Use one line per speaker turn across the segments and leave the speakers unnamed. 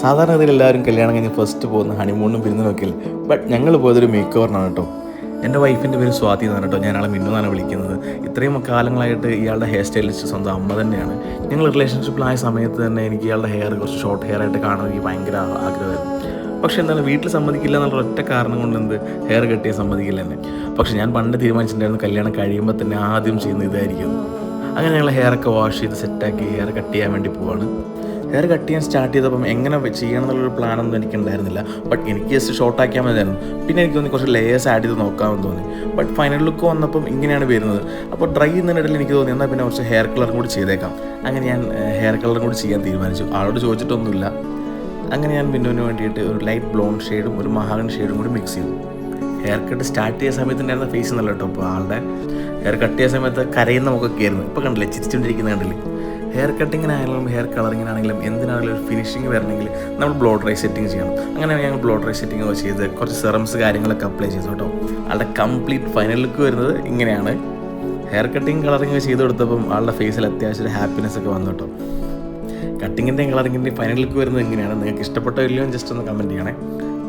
സാധാരണഗതിയിൽ എല്ലാവരും കല്യാണം കഴിഞ്ഞ് ഫസ്റ്റ് പോകുന്ന ഹണിമൂണും വിരുന്നിനൊക്കെ ഇല്ല. ബട്ട് ഞങ്ങൾ പോയതൊരു മേക്ക് ഓവറിനാണ് കേട്ടോ. എൻ്റെ വൈഫിൻ്റെ പേര് സ്വാതി എന്നാണ് കേട്ടോ. ഞാൻ ആളെ മിന്നു എന്നാണ് വിളിക്കുന്നത്. ഇത്രയും കാലങ്ങളായിട്ട് ഇയാളുടെ ഹെയർ സ്റ്റൈലിസ്റ്റ് സ്വന്തം അമ്മ തന്നെയാണ്. ഞങ്ങൾ റിലേഷൻഷിപ്പിലായ സമയത്ത് തന്നെ എനിക്ക് ഇയാളുടെ ഹെയർ കുറച്ച് ഷോർട്ട് ഹെയർ ആയിട്ട് കാണാൻ എനിക്ക് ഭയങ്കര ആഗ്രഹമായിരുന്നു. പക്ഷേ എന്താണ് വീട്ടിൽ സമ്മതിക്കില്ല എന്നുള്ള ഒറ്റ കാരണം കൊണ്ട് ഹെയർ കട്ട് ചെയ്യാൻ സമ്മതിക്കില്ല എന്നെ. പക്ഷേ ഞാൻ പണ്ട് തീരുമാനിച്ചിട്ടുണ്ടായിരുന്നു കല്യാണം കഴിയുമ്പോൾ തന്നെ ആദ്യം ചെയ്യുന്ന ഇതായിരിക്കും. അങ്ങനെ ഞങ്ങൾ ഹെയറൊക്കെ വാഷ് ചെയ്ത് സെറ്റാക്കി ഹെയർ കട്ട് ചെയ്യാൻ വേണ്ടി പോവാണ്. ഹെയർ കട്ട് ചെയ്യാൻ സ്റ്റാർട്ട് ചെയ്തപ്പം എങ്ങനെ ചെയ്യണം എന്നുള്ളൊരു പ്ലാനൊന്നും എനിക്കുണ്ടായിരുന്നില്ല. ബട്ട് എനിക്ക് ജസ്റ്റ് ഷോർട്ടാക്കിയാൽ മതിയായിരുന്നു. പിന്നെ എനിക്ക് തോന്നി കുറച്ച് ലെയേഴ്സ് ആഡ് ചെയ്ത് നോക്കാമെന്ന് തോന്നി. ബട്ട് ഫൈനൽ ലുക്ക് വന്നപ്പം ഇങ്ങനെയാണ് വരുന്നത്. അപ്പോൾ ഡ്രൈ ചെയ്യുന്നതിനിടയിൽ എനിക്ക് തോന്നി എന്നാൽ പിന്നെ കുറച്ച് ഹെയർ കളറും കൂടി ചെയ്തേക്കാം. അങ്ങനെ ഞാൻ ഹെയർ കളറും കൂടി ചെയ്യാൻ തീരുമാനിച്ചു. ആളോട് ചോദിച്ചിട്ടൊന്നുമില്ല. അങ്ങനെ ഞാൻ മിന്നുവിന് വേണ്ടിയിട്ട് ഒരു ലൈറ്റ് ബ്ലോണ്ട് ഷെയ്ഡും ഒരു മഹാഗണി ഷെയ്ഡും കൂടി മിക്സ് ചെയ്തു. ഹെയർ കട്ട് സ്റ്റാർട്ട് ചെയ്യുന്ന സമയത്തുണ്ടായിരുന്ന ഫേസ് നല്ല കേട്ടോ. അപ്പോൾ ആളുടെ ഹെയർ കട്ട് ചെയ്യുന്ന സമയത്ത് കരയുന്ന മുഖമൊക്കെ ആയിരുന്നു. ഇപ്പോൾ കണ്ടില്ലേ, ചിരിച്ചുകൊണ്ടിരിക്കുന്ന കണ്ടില്ലേ. ഹെയർ കട്ടിങ്ങിനായാലും ഹെയർ കളറിങ്ങിനാണെങ്കിലും എന്തിനാണെങ്കിലും ഒരു ഫിനിഷിങ് വരണമെങ്കിൽ നമ്മൾ ബ്ലോ ഡ്രൈ സെറ്റിംഗ് ചെയ്യണം. അങ്ങനെ ഞങ്ങൾ ബ്ലോ ഡ്രൈ സെറ്റിംഗ് ഒക്കെ ചെയ്ത് കുറച്ച് സെറംസ് കാര്യങ്ങളൊക്കെ അപ്ലൈ ചെയ്തു കേട്ടോ. ആളുടെ കംപ്ലീറ്റ് ഫൈനൽ ലുക്ക് വരുന്നത് ഇങ്ങനെയാണ്. ഹെയർ കട്ടിങ് കളറിങ് ചെയ്ത് കൊടുത്തപ്പം ആളുടെ ഫേസിൽ അത്യാവശ്യം ഒരു ഹാപ്പിനെസ് ഒക്കെ വന്നു കേട്ടോ. കട്ടിങ്ങിൻ്റെയും കളറിങ്ങിൻ്റെയും ഫൈനൽ ലുക്ക് വരുന്നത് ഇങ്ങനെയാണ്. നിങ്ങൾക്ക് ഇഷ്ടപ്പെട്ടോ ഇല്ലയോ ജസ്റ്റ് ഒന്ന് കമൻറ്റ് ചെയ്യണേ.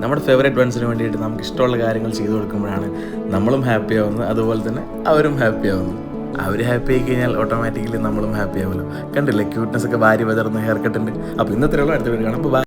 നമ്മുടെ ഫേവറേറ്റ് വൺസിന് വേണ്ടിയിട്ട് നമുക്ക് ഇഷ്ടമുള്ള കാര്യങ്ങൾ ചെയ്തു കൊടുക്കുമ്പോഴാണ് നമ്മളും ഹാപ്പി ആവുന്നത്, അതുപോലെ തന്നെ അവരും ഹാപ്പി ആവുന്നു. അവർ ഹാപ്പി ആയി കഴിഞ്ഞാൽ ഓട്ടോമാറ്റിക്കലി നമ്മളും ഹാപ്പി ആവുമല്ലോ. കണ്ടില്ലേ, ക്യൂട്ട്നെസ് ഒക്കെ വാരി വിതർന്ന ഹെയർ കട്ടുണ്ട്. അപ്പോൾ ഇന്നത്തെ അടുത്ത വീഡിയോ കാണാം. ബൈ.